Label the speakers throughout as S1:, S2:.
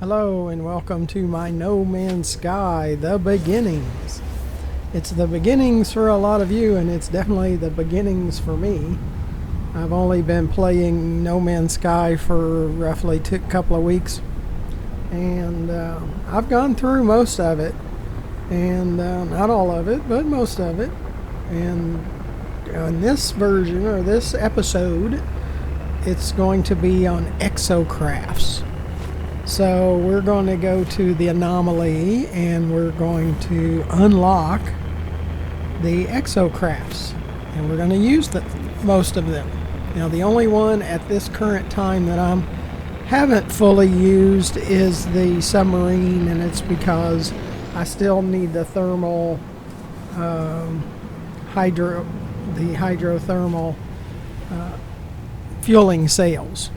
S1: Hello and welcome to my No Man's Sky, the beginnings. It's the beginnings for a lot of you, and it's definitely the beginnings for me. I've only been playing No Man's Sky for roughly a couple of weeks, and I've gone through most of it, and not all of it, but most of it. And on this version, or this episode, it's going to be on Exocrafts. So we're going to go to the anomaly and we're going to unlock the Exocrafts, and we're going to use most of them. Now the only one at this current time that I haven't fully used is the submarine, and it's because I still need the thermal hydrothermal fueling cells.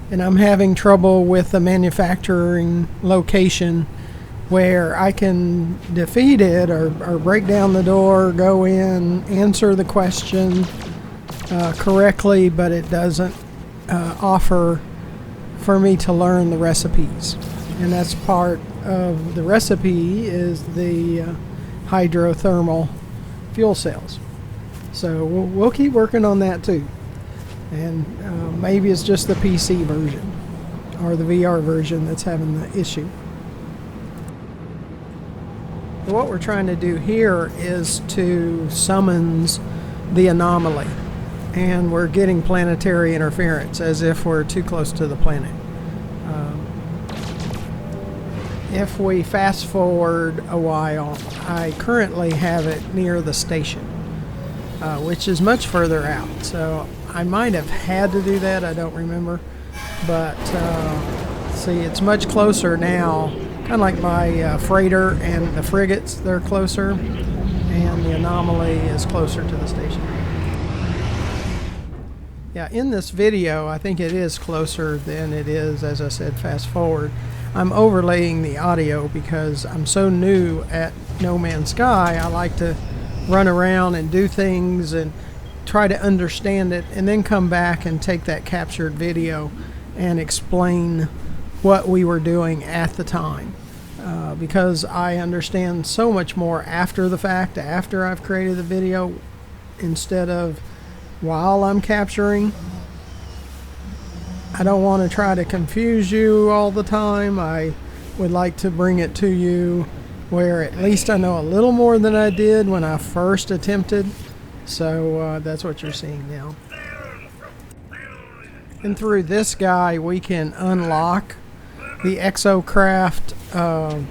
S1: And I'm having trouble with the manufacturing location where I can defeat it or break down the door, go in, answer the question correctly, but it doesn't offer for me to learn the recipes. And that's part of the recipe is the hydrothermal fuel cells. So we'll keep working on that too. And maybe it's just the PC version or the VR version that's having the issue. What we're trying to do here is to summons the anomaly, and we're getting planetary interference as if we're too close to the planet. If we fast forward a while, I currently have it near the station, which is much further out. So I might have had to do that, I don't remember, but see, it's much closer now, kind of like my freighter and the frigates, they're closer, and the anomaly is closer to the station. Yeah, in this video I think it is closer than it is, as I said, fast forward. I'm overlaying the audio because I'm so new at No Man's Sky. I like to run around and do things and try to understand it, and then come back and take that captured video and explain what we were doing at the time, because I understand so much more after the fact, after I've created the video, instead of while I'm capturing. I don't want to try to confuse you all the time. I would like to bring it to you where at least I know a little more than I did when I first attempted. So that's what you're seeing now. And through this guy we can unlock the Exocraft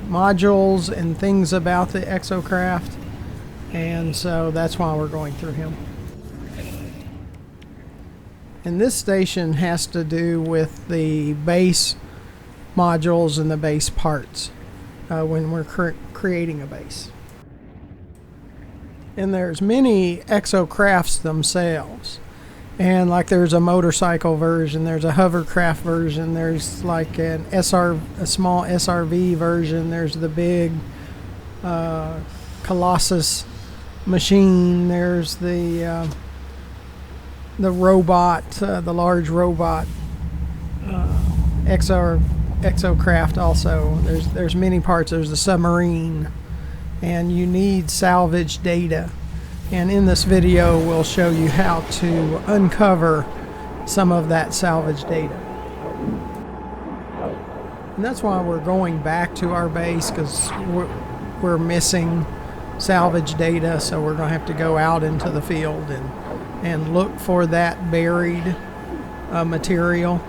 S1: modules and things about the Exocraft, and so that's why we're going through him. And this station has to do with the base modules and the base parts when we're creating a base. And there's many Exocrafts themselves, and like there's a motorcycle version, there's a hovercraft version, there's like a small SRV version, there's the big Colossus machine, there's the robot, the large robot Exocraft also. There's many parts. There's the submarine, and you need salvage data, and in this video we'll show you how to uncover some of that salvage data. And that's why we're going back to our base, because we're missing salvage data, so we're going to have to go out into the field and look for that buried material.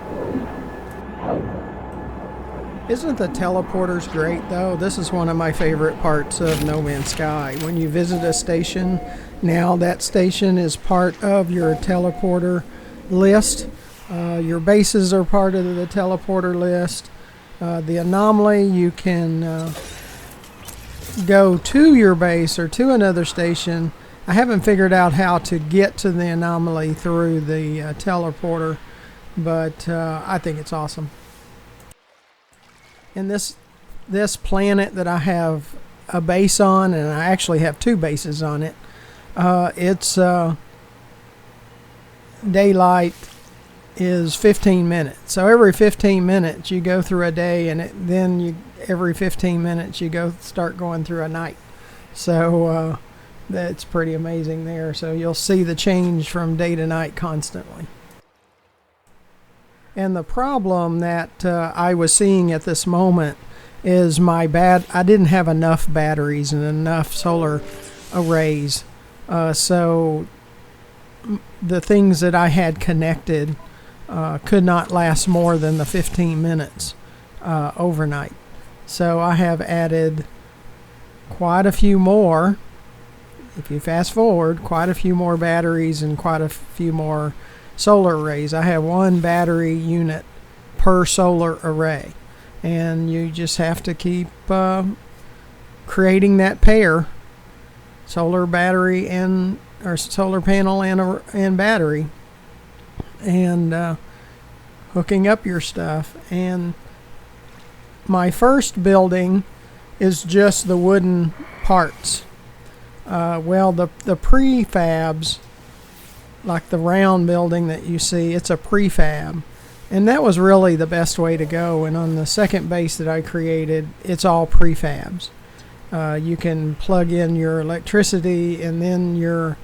S1: Isn't the teleporters great though? This is one of my favorite parts of No Man's Sky. When you visit a station, now that station is part of your teleporter list. Your bases are part of the teleporter list. The anomaly, you can go to your base or to another station. I haven't figured out how to get to the anomaly through the teleporter, but I think it's awesome. And this planet that I have a base on, and I actually have two bases on it, it's daylight is 15 minutes. So every 15 minutes you go through a day, and every 15 minutes you start going through a night. So that's pretty amazing there. So you'll see the change from day to night constantly. And the problem that I was seeing at this moment is I didn't have enough batteries and enough solar arrays. So the things that I had connected could not last more than the 15 minutes overnight. So I have added quite a few more. If you fast forward, quite a few more batteries and quite a few more solar arrays. I have one battery unit per solar array, and you just have to keep creating that pair, solar battery or solar panel and battery, and hooking up your stuff. And my first building is just the wooden parts. Well, the prefabs, like the round building that you see, it's a prefab. And that was really the best way to go. And on the second base that I created, it's all prefabs. You can plug in your electricity, and then your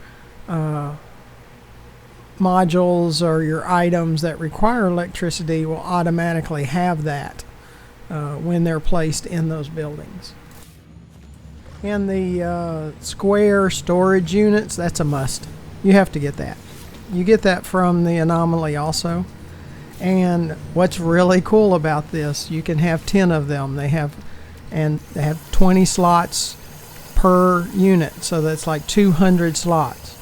S1: modules or your items that require electricity will automatically have that when they're placed in those buildings. And the square storage units, that's a must. You have to get that. You get that from the Anomaly also. And what's really cool about this, you can have 10 of them. They have 20 slots per unit, so that's like 200 slots.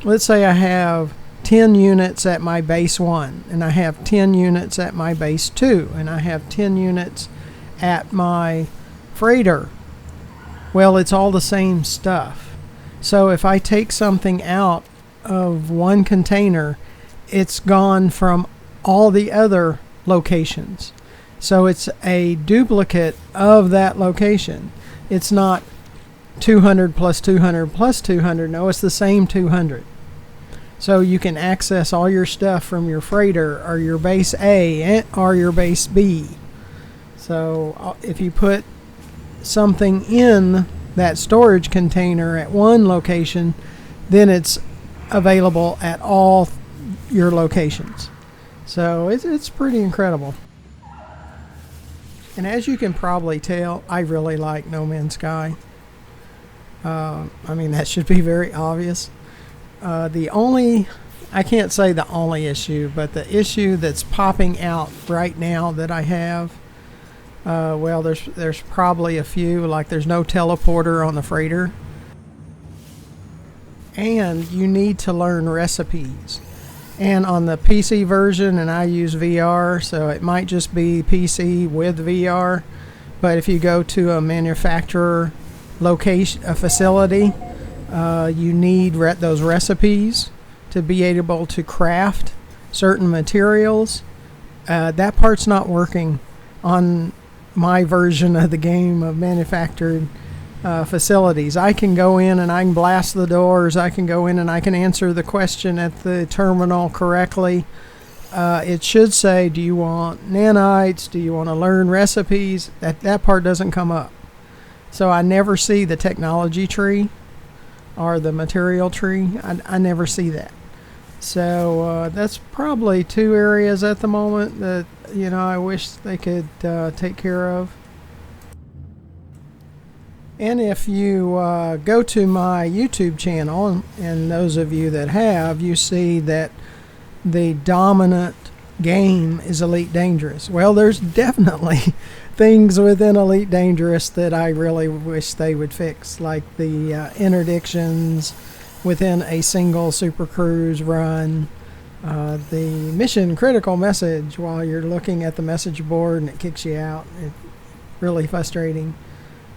S1: Let's say I have 10 units at my base 1, and I have 10 units at my base 2, and I have 10 units at my freighter. Well, it's all the same stuff. So if I take something out of one container, it's gone from all the other locations. So it's a duplicate of that location. It's not 200 plus 200 plus 200. No, it's the same 200. So you can access all your stuff from your freighter or your base A or your base B. So if you put something in that storage container at one location, then it's available at all your locations. So it's pretty incredible. And as you can probably tell, I really like No Man's Sky. I mean, that should be very obvious. I can't say the only issue, but the issue that's popping out right now that I have, well, there's probably a few, like there's no teleporter on the freighter. And you need to learn recipes. And on the PC version, and I use VR, so it might just be PC with VR. But if you go to a manufacturer location, a facility, you need those recipes to be able to craft certain materials. That part's not working on my version of the game of manufactured facilities. I can go in and I can blast the doors. I can go in and I can answer the question at the terminal correctly. It should say, do you want nanites? Do you want to learn recipes? That part doesn't come up. So I never see the technology tree or the material tree. I never see that. So that's probably two areas at the moment that I wish they could take care of. And if you go to my YouTube channel, and those of you that have, you see that the dominant game is Elite Dangerous. Well, there's definitely things within Elite Dangerous that I really wish they would fix, like the interdictions within a single Super Cruise run, the mission critical message while you're looking at the message board and it kicks you out. It's really frustrating.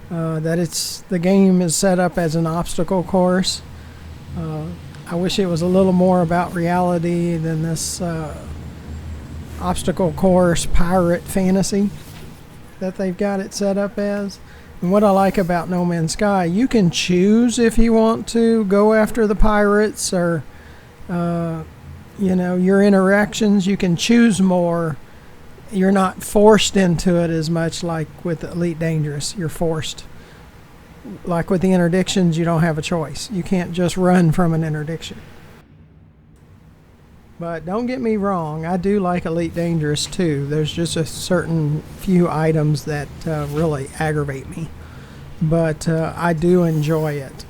S1: That the game is set up as an obstacle course. I wish it was a little more about reality than this obstacle course pirate fantasy that they've got it set up as. And what I like about No Man's Sky, you can choose if you want to go after the pirates or you know, your interactions, you can choose more. You're not forced into it as much like with Elite Dangerous. You're forced. Like with the interdictions, you don't have a choice. You can't just run from an interdiction. But don't get me wrong, I do like Elite Dangerous too. There's just a certain few items that really aggravate me. But I do enjoy it.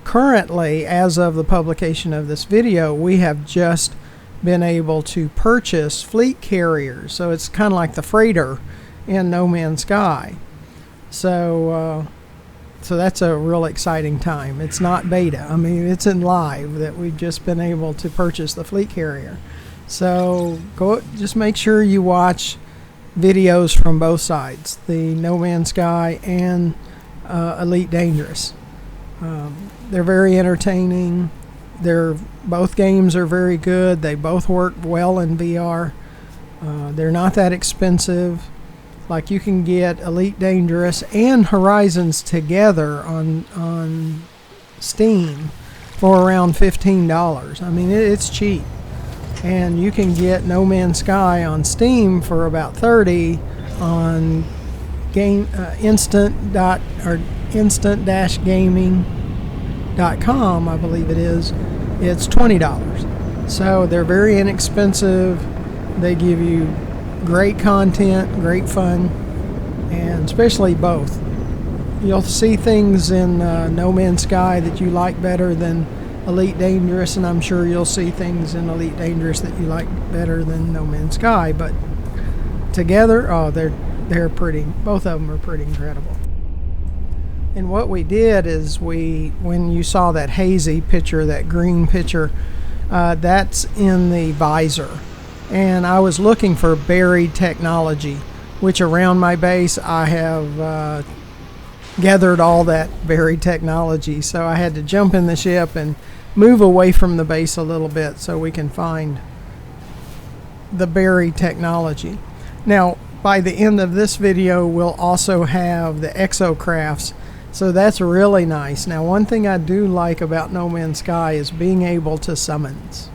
S1: Currently, as of the publication of this video, we have just been able to purchase fleet carriers. So it's kind of like the freighter in No Man's Sky. So that's a real exciting time. It's not beta. I mean, it's in live that we've just been able to purchase the fleet carrier. So just make sure you watch videos from both sides, the No Man's Sky and Elite Dangerous. They're very entertaining. Both games are very good. They both work well in VR. They're not that expensive. Like, you can get Elite Dangerous and Horizons together on Steam for around $15. I mean, it's cheap. And you can get No Man's Sky on Steam for about $30 on instant-gaming.com, I believe it is. It's $20. So they're very inexpensive. They give you great content, great fun, and especially both. You'll see things in No Man's Sky that you like better than Elite Dangerous, and I'm sure you'll see things in Elite Dangerous that you like better than No Man's Sky. But together, they're pretty. Both of them are pretty incredible. And what we did is when you saw that hazy picture, that green picture, that's in the visor. And I was looking for buried technology, which around my base I have gathered all that buried technology. So I had to jump in the ship and move away from the base a little bit so we can find the buried technology. Now, by the end of this video, we'll also have the Exocrafts. So that's really nice. Now, one thing I do like about No Man's Sky is being able to summons.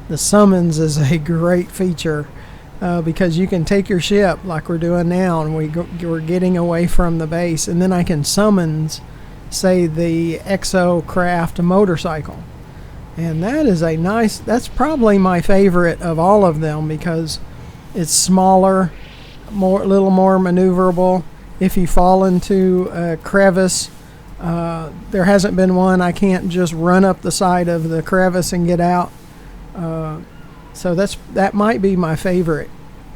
S1: The summons is a great feature because you can take your ship like we're doing now, and we're getting away from the base, and then I can summons, say, the Exocraft motorcycle. And that is that's probably my favorite of all of them because it's smaller, a little more maneuverable. If you fall into a crevice, there hasn't been one. I can't just run up the side of the crevice and get out. So that might be my favorite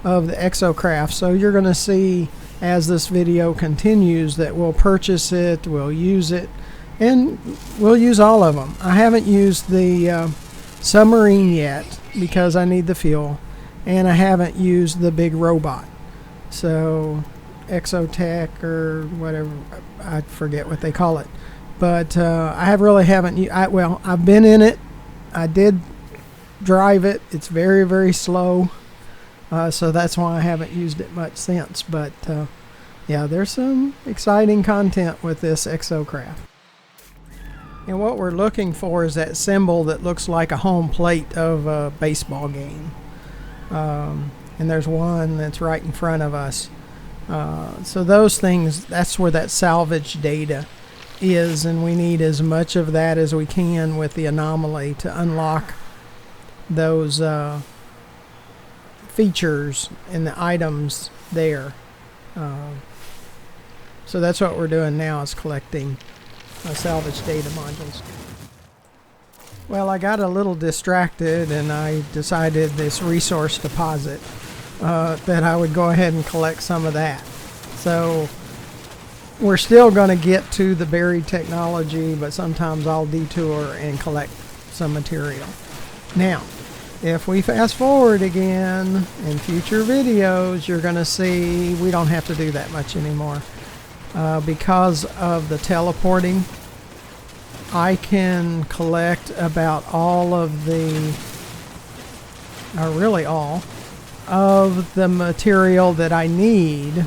S1: of the Exocraft. So you're going to see as this video continues that we'll purchase it, we'll use it, and we'll use all of them. I haven't used the submarine yet because I need the fuel, and I haven't used the big robot. So Exotech or whatever, I forget what they call it. But I really haven't. I've been in it. I did drive it. It's very, very slow. So that's why I haven't used it much since. But yeah, there's some exciting content with this Exocraft. And what we're looking for is that symbol that looks like a home plate of a baseball game. And there's one that's right in front of us. So those things, that's where that salvage data is, and we need as much of that as we can with the anomaly to unlock those features and the items there. So that's what we're doing now, is collecting salvage data modules. Well, I got a little distracted and I decided this resource deposit that I would go ahead and collect some of that. So we're still going to get to the buried technology, but sometimes I'll detour and collect some material. Now, if we fast forward again in future videos, you're going to see we don't have to do that much anymore. Because of the teleporting, I can collect about all of the, or really all, of the material that I need,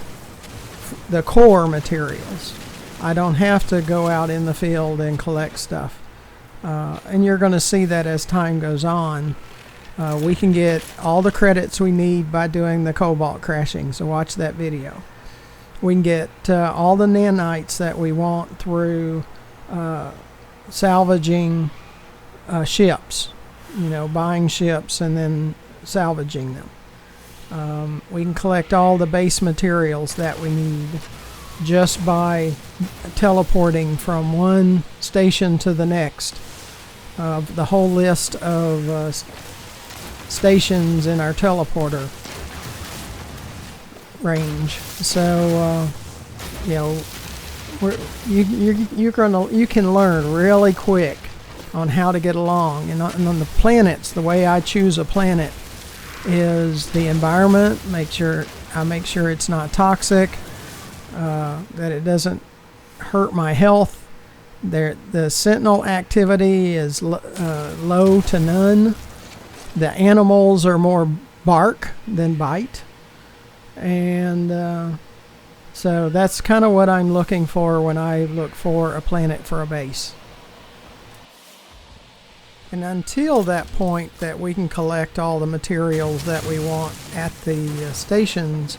S1: the core materials. I don't have to go out in the field and collect stuff. and you're going to see that as time goes on. We can get all the credits we need by doing the cobalt crashing, so watch that video. We can get all the nanites that we want through salvaging ships, buying ships and then salvaging them. We can collect all the base materials that we need just by teleporting from one station to the next. The whole list of stations in our teleporter range. So you can learn really quick on how to get along. And on the planets, the way I choose a planet is the environment. I make sure it's not toxic, that it doesn't hurt my health. The sentinel activity is low to none. The animals are more bark than bite. And so that's kind of what I'm looking for when I look for a planet for a base. And until that point that we can collect all the materials that we want at the stations,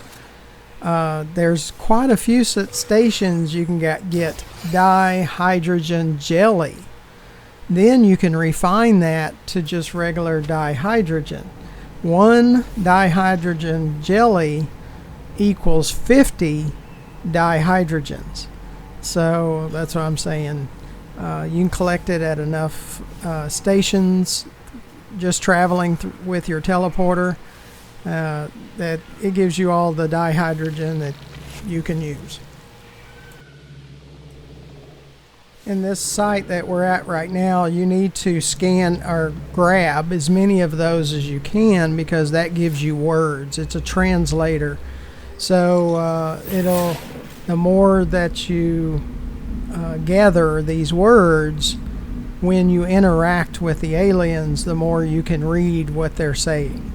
S1: there's quite a few stations you can get dihydrogen jelly. Then you can refine that to just regular dihydrogen. One dihydrogen jelly equals 50 dihydrogens. So that's what I'm saying. You can collect it at enough stations just traveling with your teleporter that it gives you all the dihydrogen that you can use. In this site that we're at right now, you need to scan or grab as many of those as you can, because that gives you words. It's a translator. So the more that you gather these words when you interact with the aliens, the more you can read what they're saying.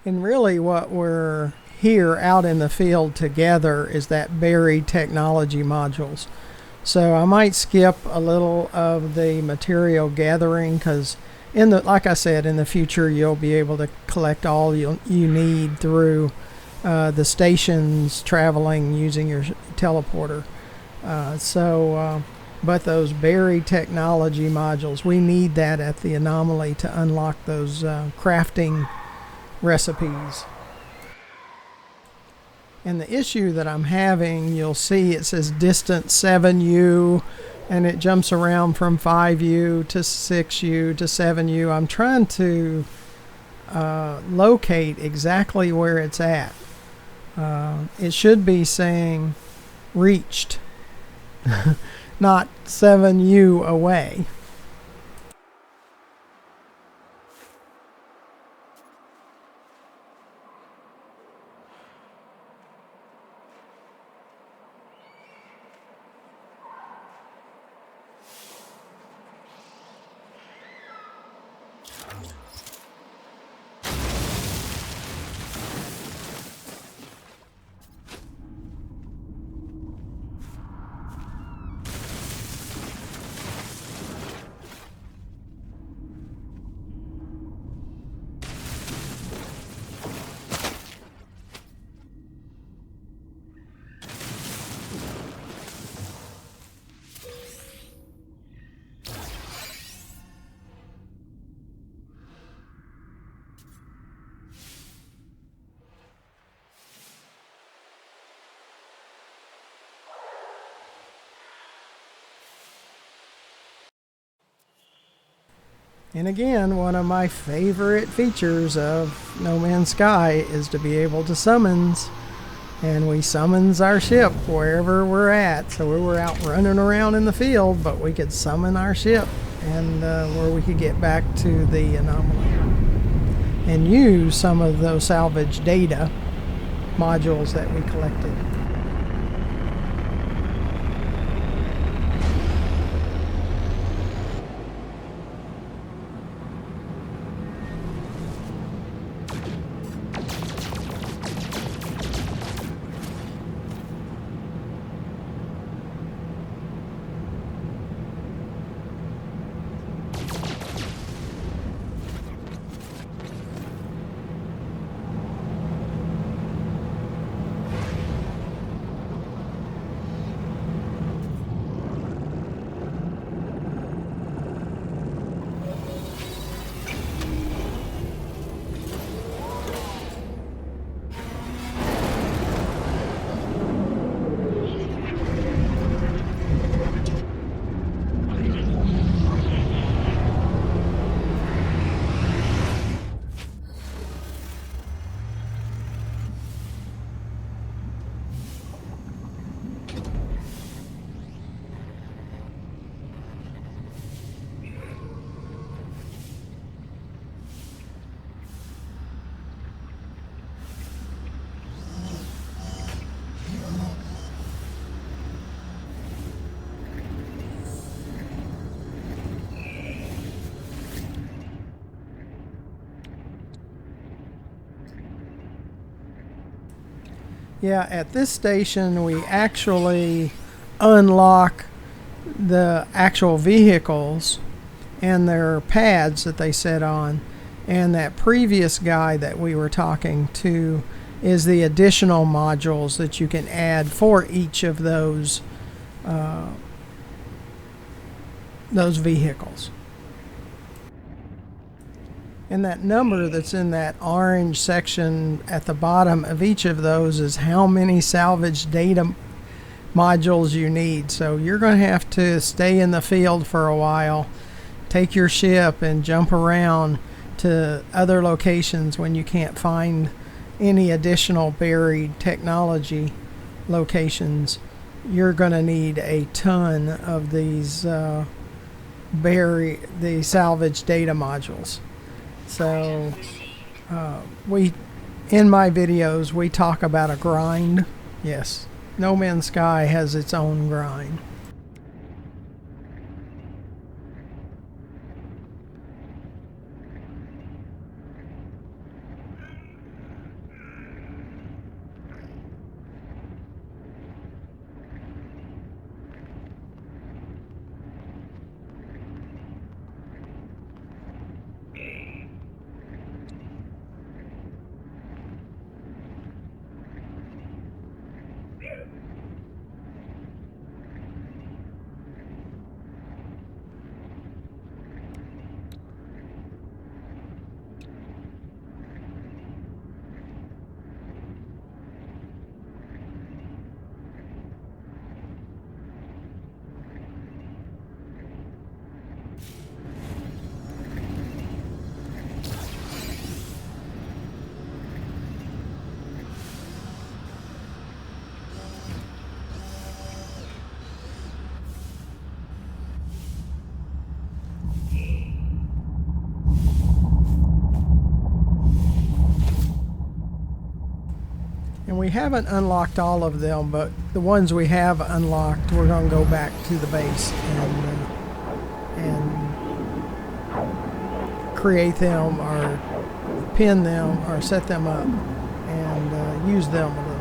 S1: And really what we're here out in the field together is that buried technology modules. So I might skip a little of the material gathering, because like I said, in the future you'll be able to collect all you need through the stations traveling using your teleporter. But those buried technology modules, we need that at the anomaly to unlock those crafting recipes. And the issue that I'm having, you'll see it says distance 7U, and it jumps around from 5U to 6U to 7U. I'm trying to locate exactly where it's at. It should be saying reached, not 7U away. And again, one of my favorite features of No Man's Sky is to be able to summons. And we summons our ship wherever we're at. So we were out running around in the field, but we could summon our ship, and where we could get back to the anomaly and use some of those salvage data modules that we collected. Yeah, at this station we actually unlock the actual vehicles and their pads that they sit on, and that previous guy that we were talking to is the additional modules that you can add for each of those vehicles. And that number that's in that orange section at the bottom of each of those is how many salvage data modules you need. So you're going to have to stay in the field for a while, take your ship and jump around to other locations when you can't find any additional buried technology locations. You're going to need a ton of these the salvage data modules. So in my videos we talk about a grind. Yes, No Man's Sky has its own grind. And we haven't unlocked all of them, but the ones we have unlocked, we're going to go back to the base and create them or pin them or set them up and use them a little.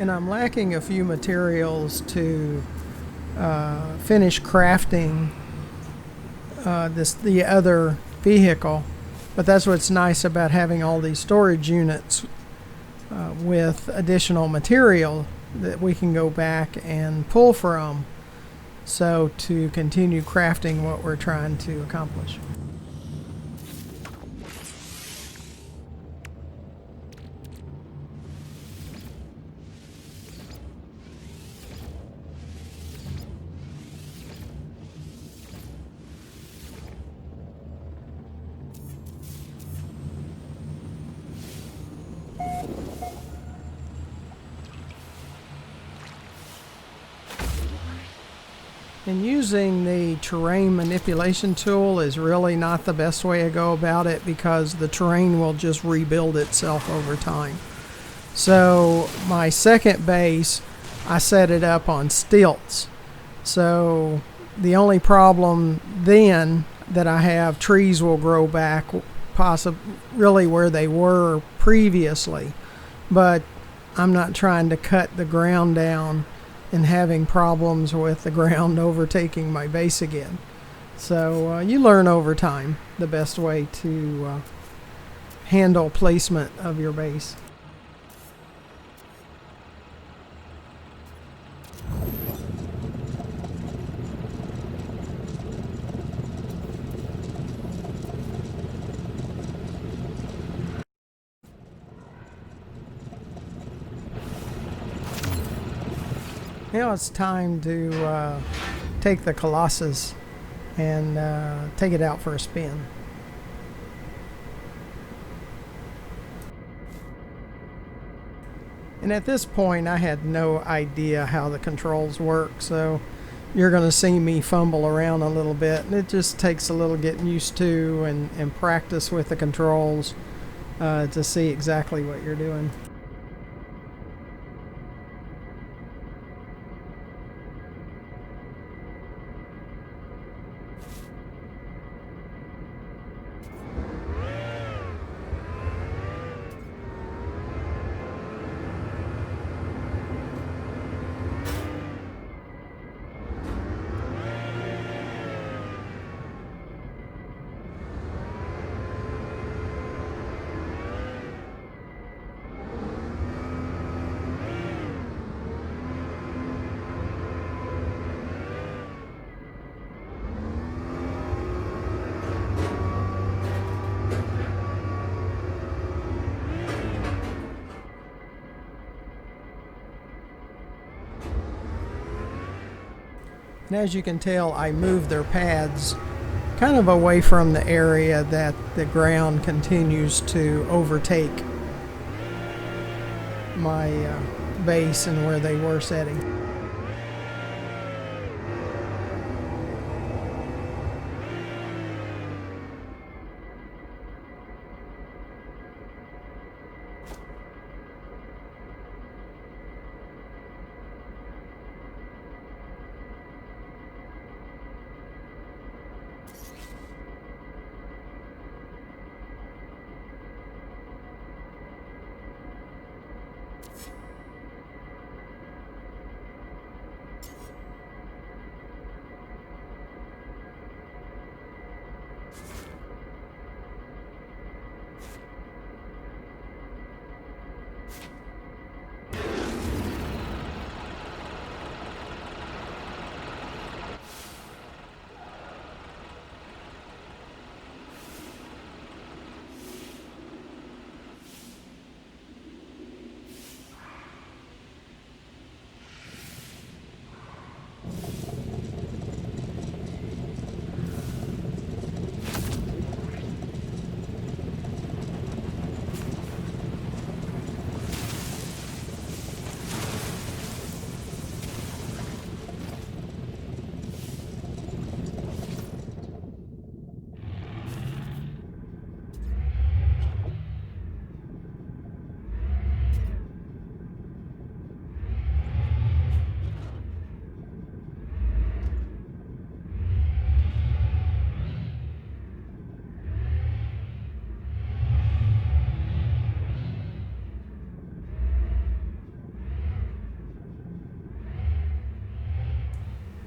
S1: And I'm lacking a few materials to finish crafting the other vehicle, but that's what's nice about having all these storage units with additional material that we can go back and pull from, so to continue crafting what we're trying to accomplish. And using the terrain manipulation tool is really not the best way to go about it, because the terrain will just rebuild itself over time. So my second base, I set it up on stilts. So the only problem then that I have, trees will grow back really where they were previously, but I'm not trying to cut the ground down and having problems with the ground overtaking my base again. So you learn over time the best way to handle placement of your base. Now it's time to take the Colossus and take it out for a spin. And at this point I had no idea how the controls work, so you're going to see me fumble around a little bit, and it just takes a little getting used to and practice with the controls to see exactly what you're doing. And as you can tell, I moved their pads kind of away from the area that the ground continues to overtake my base and where they were setting.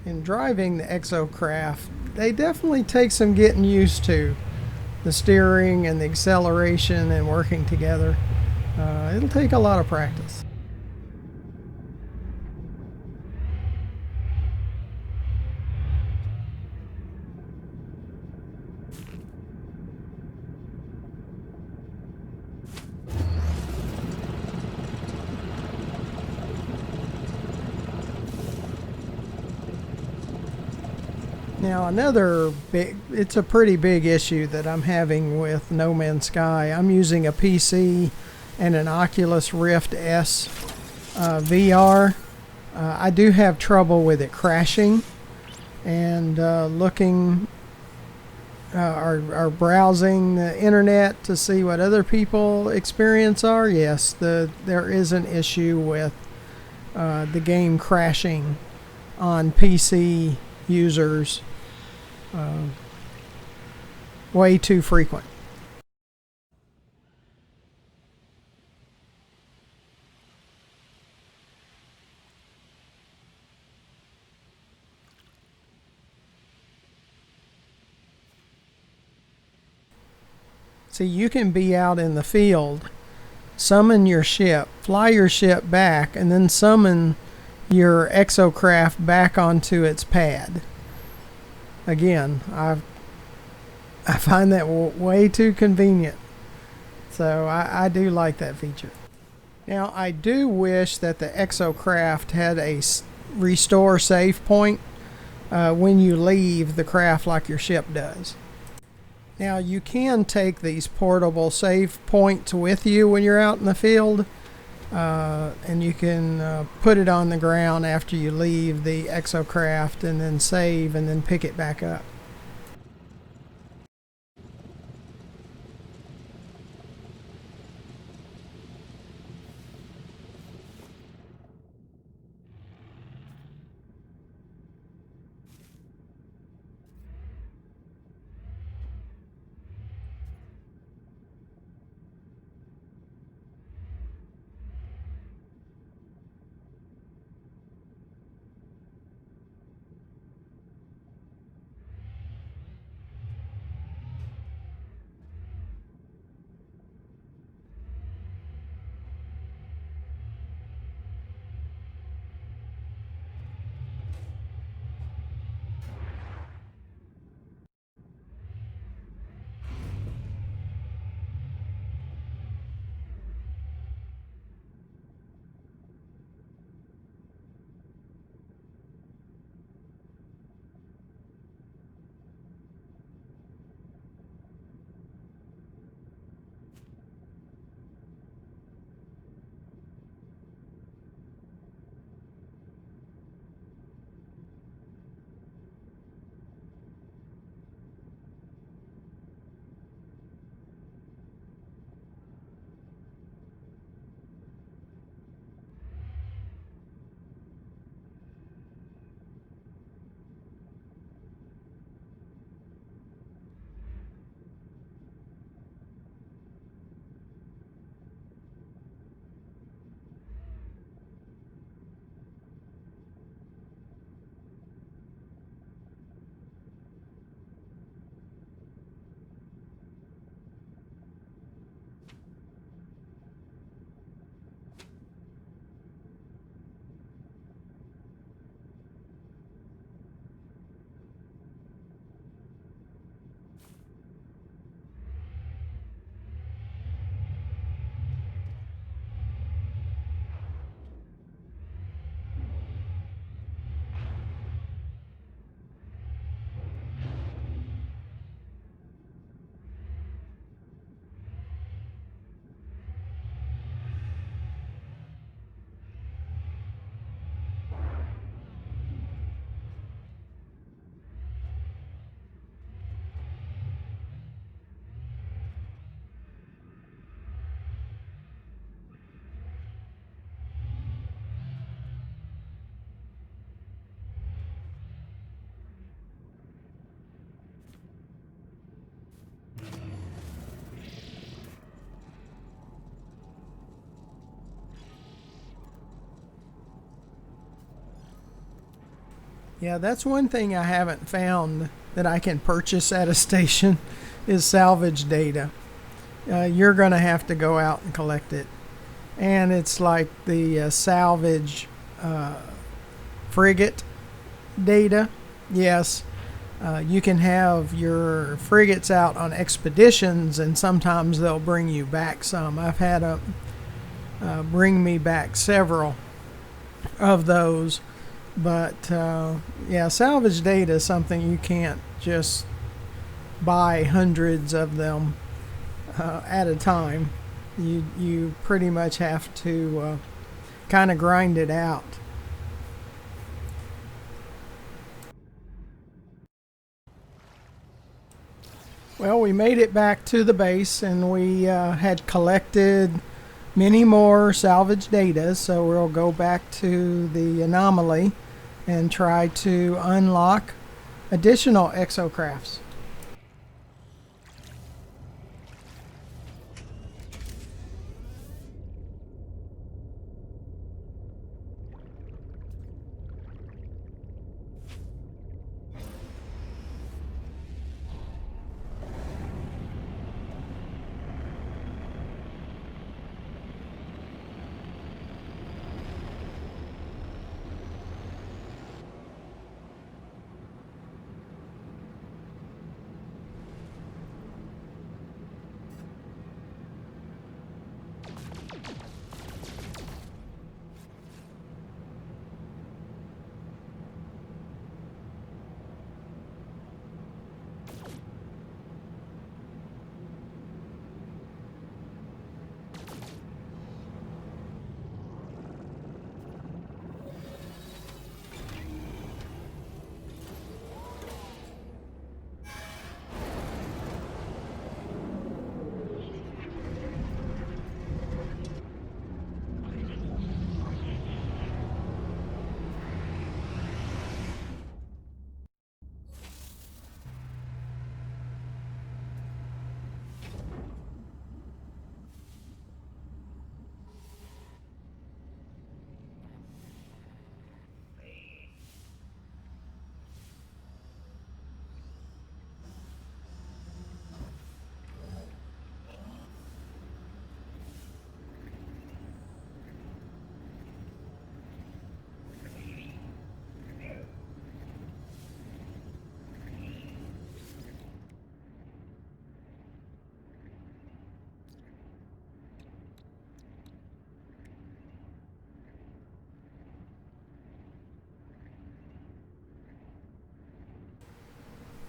S1: In driving the Exocraft, they definitely take some getting used to. The steering and the acceleration and working together. It'll take a lot of practice. Now it's a pretty big issue that I'm having with No Man's Sky. I'm using a PC and an Oculus Rift S VR. I do have trouble with it crashing, and looking or browsing the internet to see what other people experience are. Yes, there is an issue with the game crashing on PC users way too frequent. See, you can be out in the field, summon your ship, fly your ship back, and then summon your Exocraft back onto its pad. Again, I find that way too convenient. So I do like that feature. Now, I do wish that the Exocraft had a restore save point when you leave the craft like your ship does. Now, you can take these portable save points with you when you're out in the field, and you can put it on the ground after you leave the Exocraft and then save and then pick it back up. Yeah, that's one thing I haven't found that I can purchase at a station is salvage data. You're going to have to go out and collect it. And it's like the salvage frigate data. Yes, you can have your frigates out on expeditions, and sometimes they'll bring you back some. I've had a bring me back several of those. But yeah, salvage data is something you can't just buy hundreds of them at a time. You pretty much have to kind of grind it out. Well, we made it back to the base, and we had collected many more salvage data, so we'll go back to the anomaly and try to unlock additional exocrafts.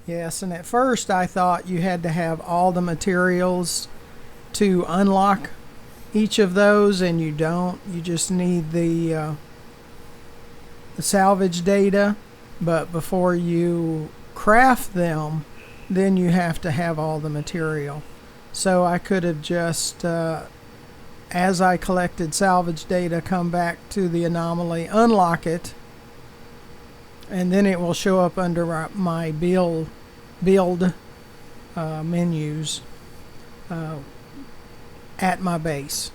S1: Yes, and at first I thought you had to have all the materials to unlock each of those, and you don't. You just need the salvage data, but before you craft them, then you have to have all the material. So I could have just, as I collected salvage data, come back to the anomaly, unlock it, and then it will show up under my build menus at my base.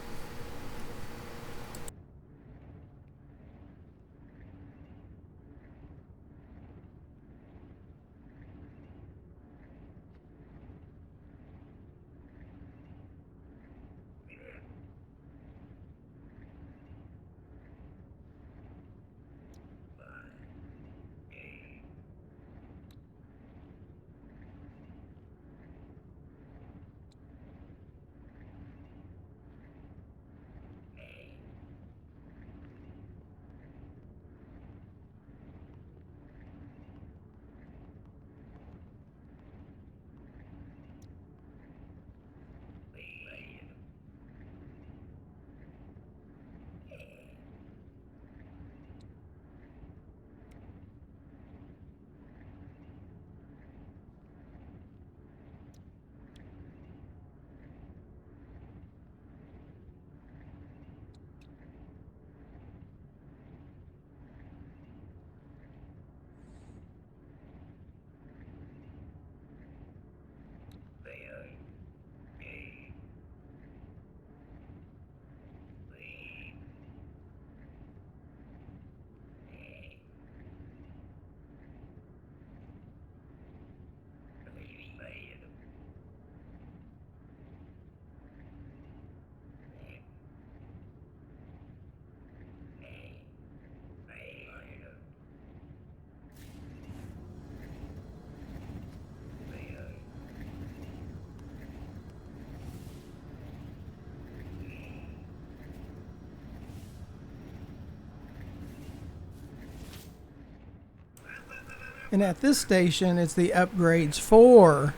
S1: And at this station, it's the upgrades for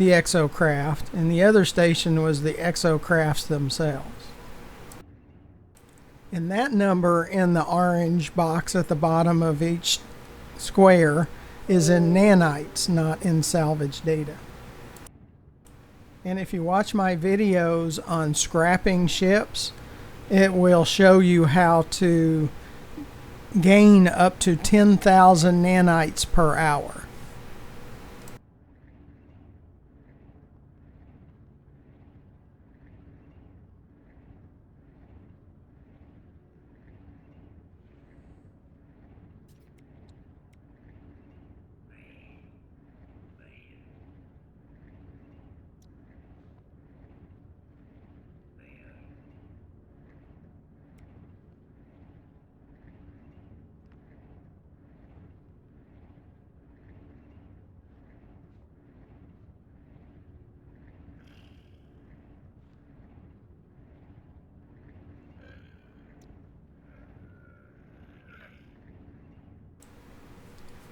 S1: the Exocraft, and the other station was the Exocrafts themselves. And that number in the orange box at the bottom of each square is in nanites, not in salvage data. And if you watch my videos on scrapping ships, it will show you how to gain up to 10,000 nanites per hour.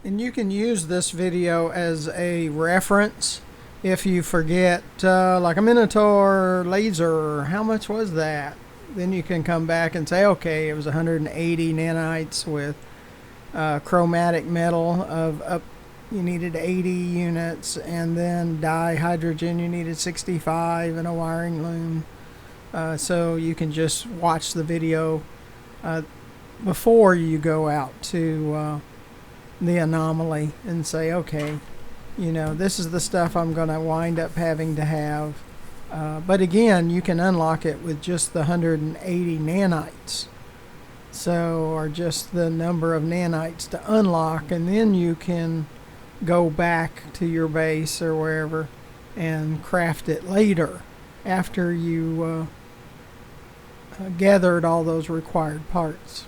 S1: And you can use this video as a reference if you forget, like a Minotaur laser, how much was that? Then you can come back and say, okay, it was 180 nanites with chromatic metal of up, you needed 80 units, and then dihydrogen, you needed 65, and a wiring loom. So you can just watch the video before you go out to the anomaly and say, okay, you know, this is the stuff I'm going to wind up having to have. But again, you can unlock it with just the 180 nanites. So, or just the number of nanites to unlock, and then you can go back to your base or wherever and craft it later after you gathered all those required parts.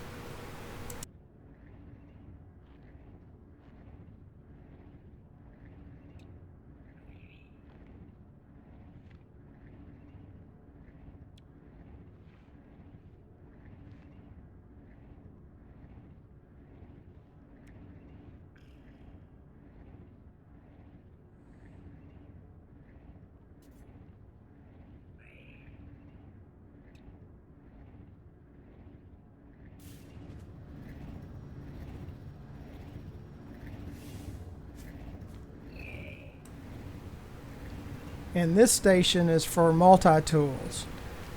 S1: And this station is for multi-tools.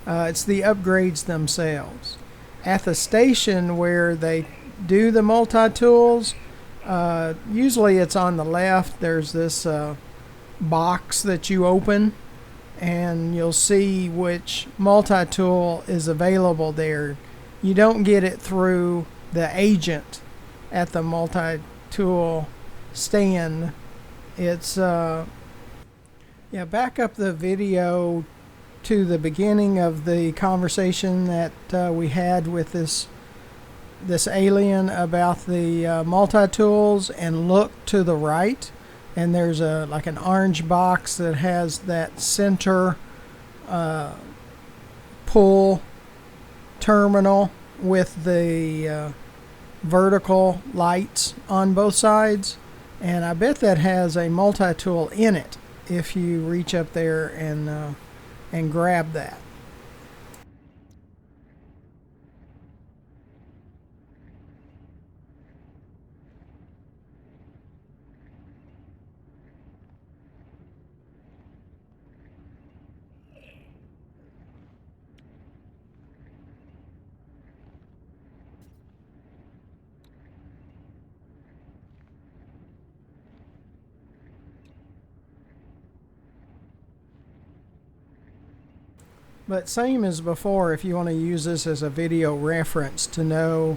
S1: It's the upgrades themselves. At the station where they do the multi-tools, usually it's on the left. There's this box that you open, and you'll see which multi-tool is available there. You don't get it through the agent at the multi-tool stand. It's yeah, back up the video to the beginning of the conversation that we had with this alien about the multi-tools, and look to the right, and there's like an orange box that has that center pull terminal with the vertical lights on both sides, and I bet that has a multi-tool in it if you reach up there and grab that. But same as before, if you want to use this as a video reference to know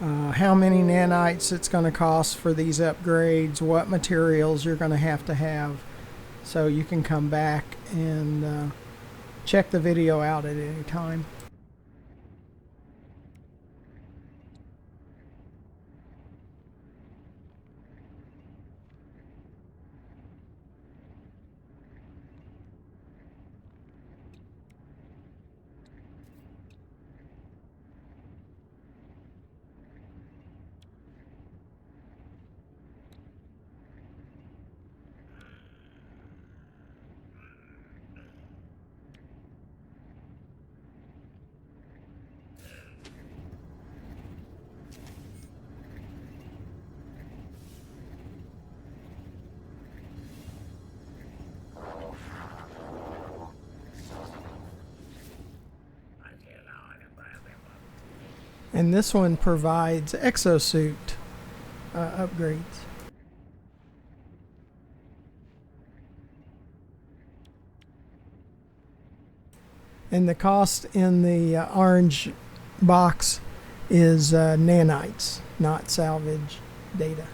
S1: how many nanites it's going to cost for these upgrades, what materials you're going to have, so you can come back and check the video out at any time. And this one provides exosuit upgrades. And the cost in the orange box is nanites, not salvage data.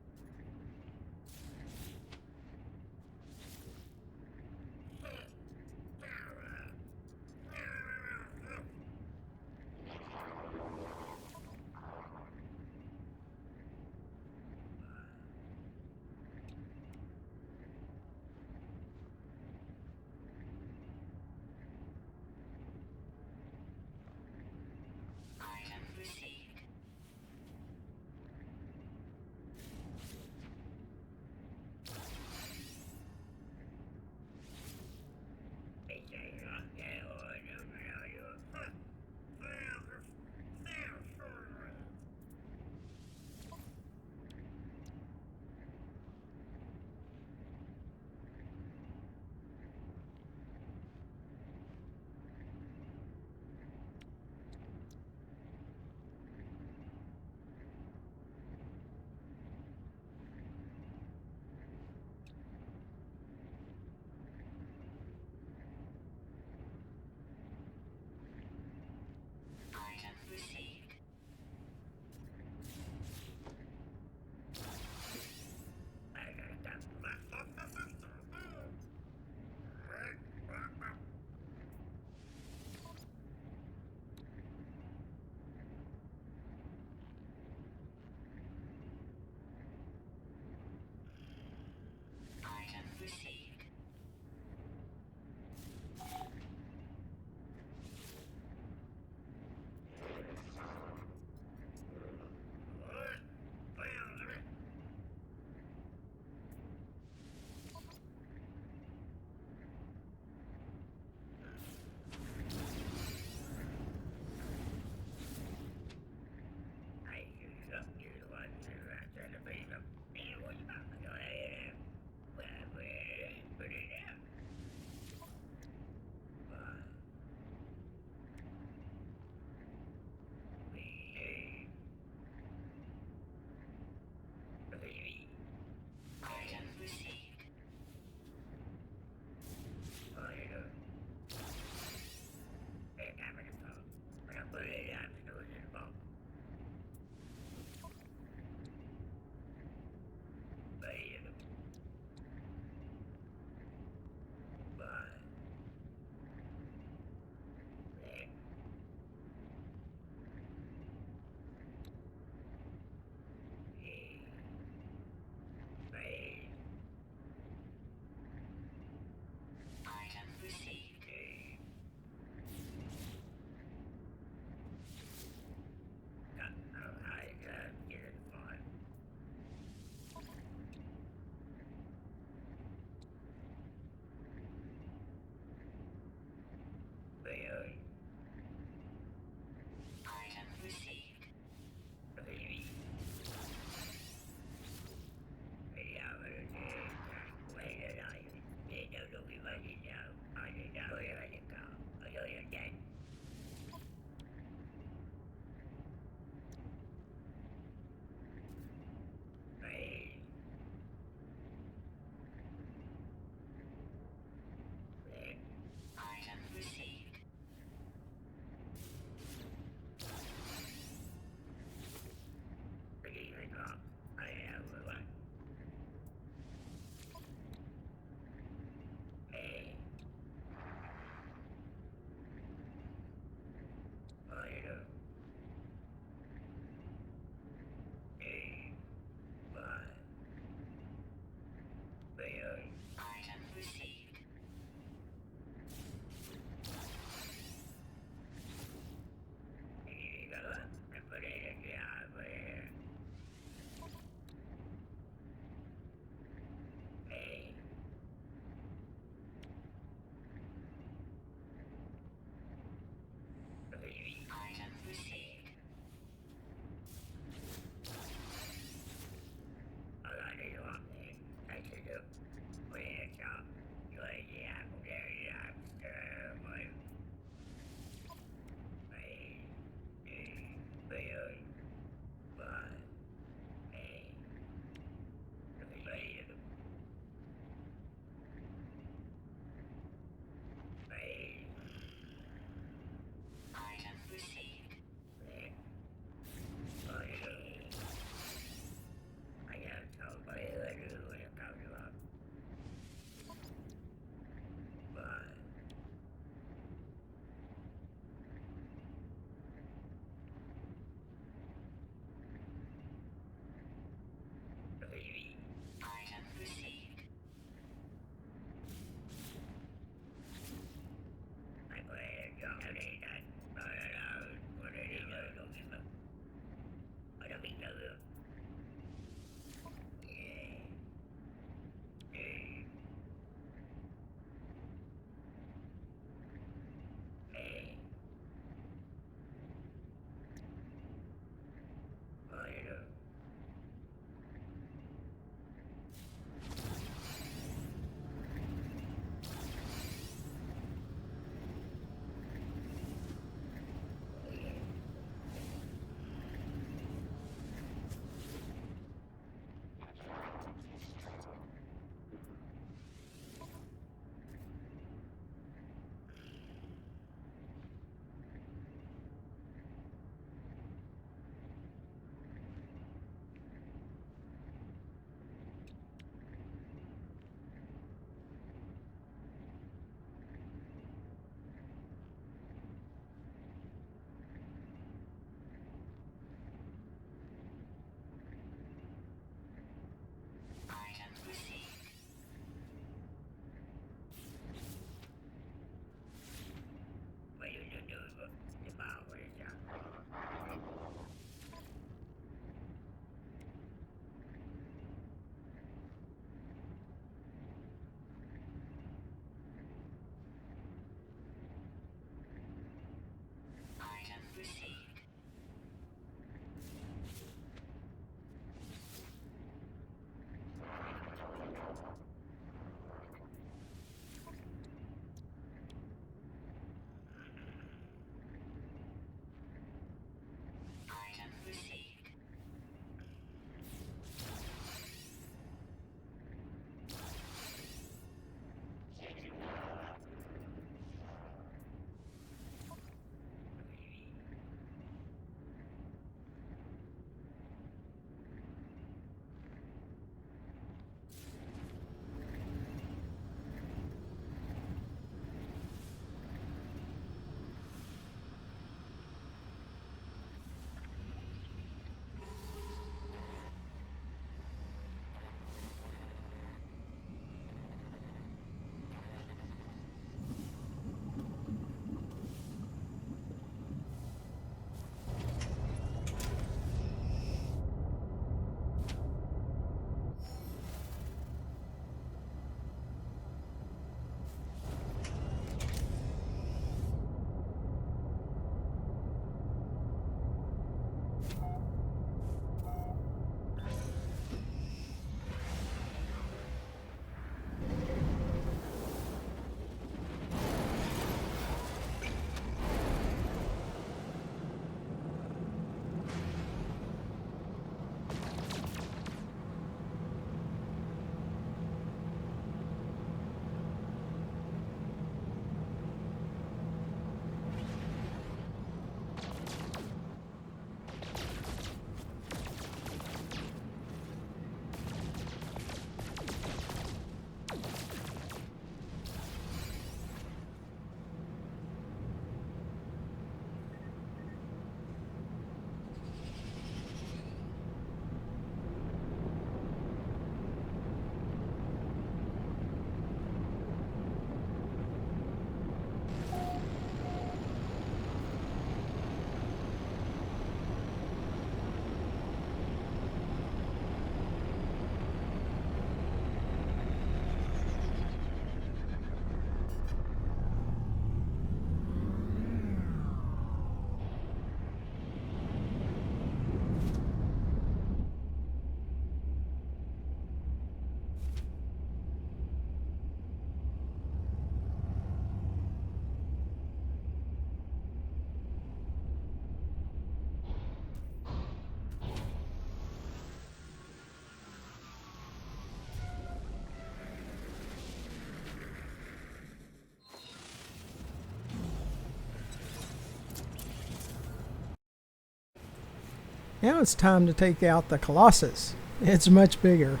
S1: Now it's time to take out the Colossus. It's much bigger.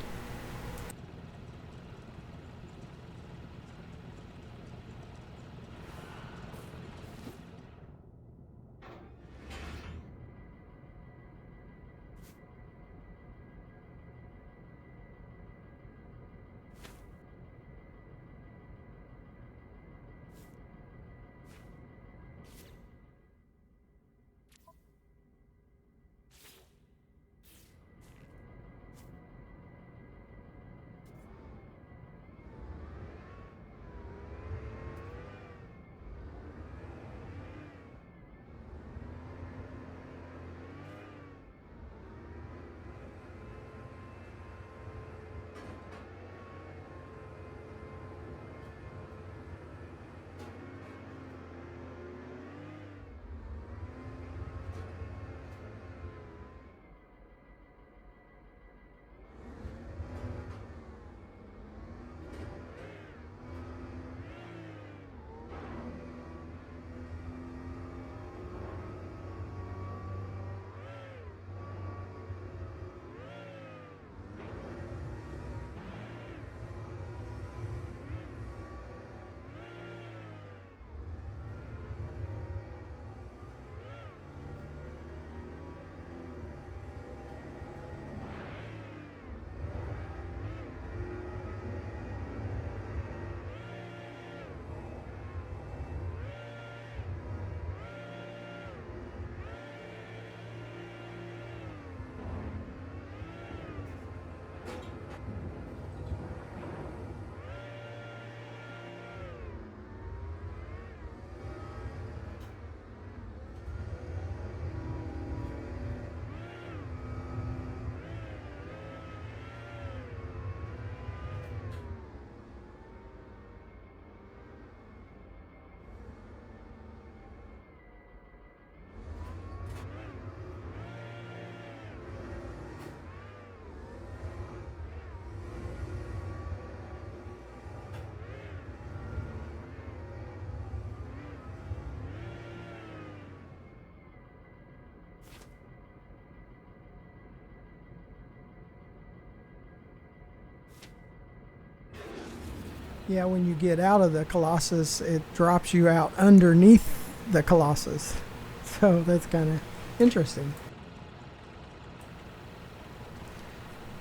S1: Yeah, when you get out of the Colossus, it drops you out underneath the Colossus. So that's kind of interesting.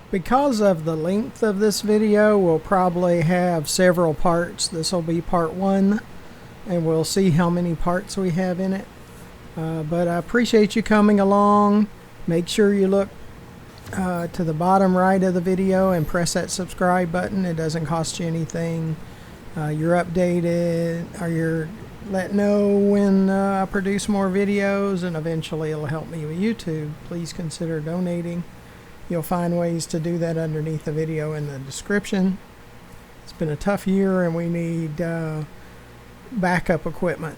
S1: Because of the length of this video, we'll probably have several parts. This will be part 1, and we'll see how many parts we have in it. But I appreciate you coming along. Make sure you look to the bottom right of the video and press that subscribe button. It doesn't cost you anything. You're updated, or you're let know when I produce more videos, and eventually it'll help me with YouTube. Please consider donating. You'll find ways to do that underneath the video in the description. It's been a tough year, and we need backup equipment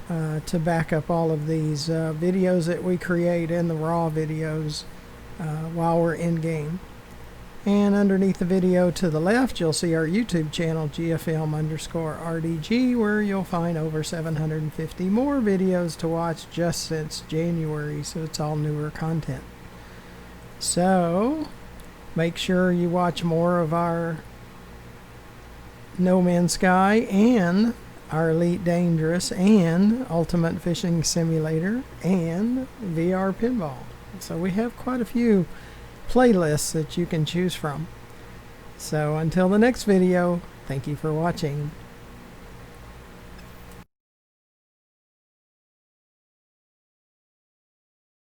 S1: to back up all of these videos that we create and the raw videos while we're in game. And underneath the video to the left, you'll see our YouTube channel, GFM_RDG, where you'll find over 750 more videos to watch just since January, so it's all newer content. So make sure you watch more of our No Man's Sky and our Elite Dangerous and Ultimate Fishing Simulator and VR Pinball. So we have quite a few playlists that you can choose from. So until the next video, thank you for watching.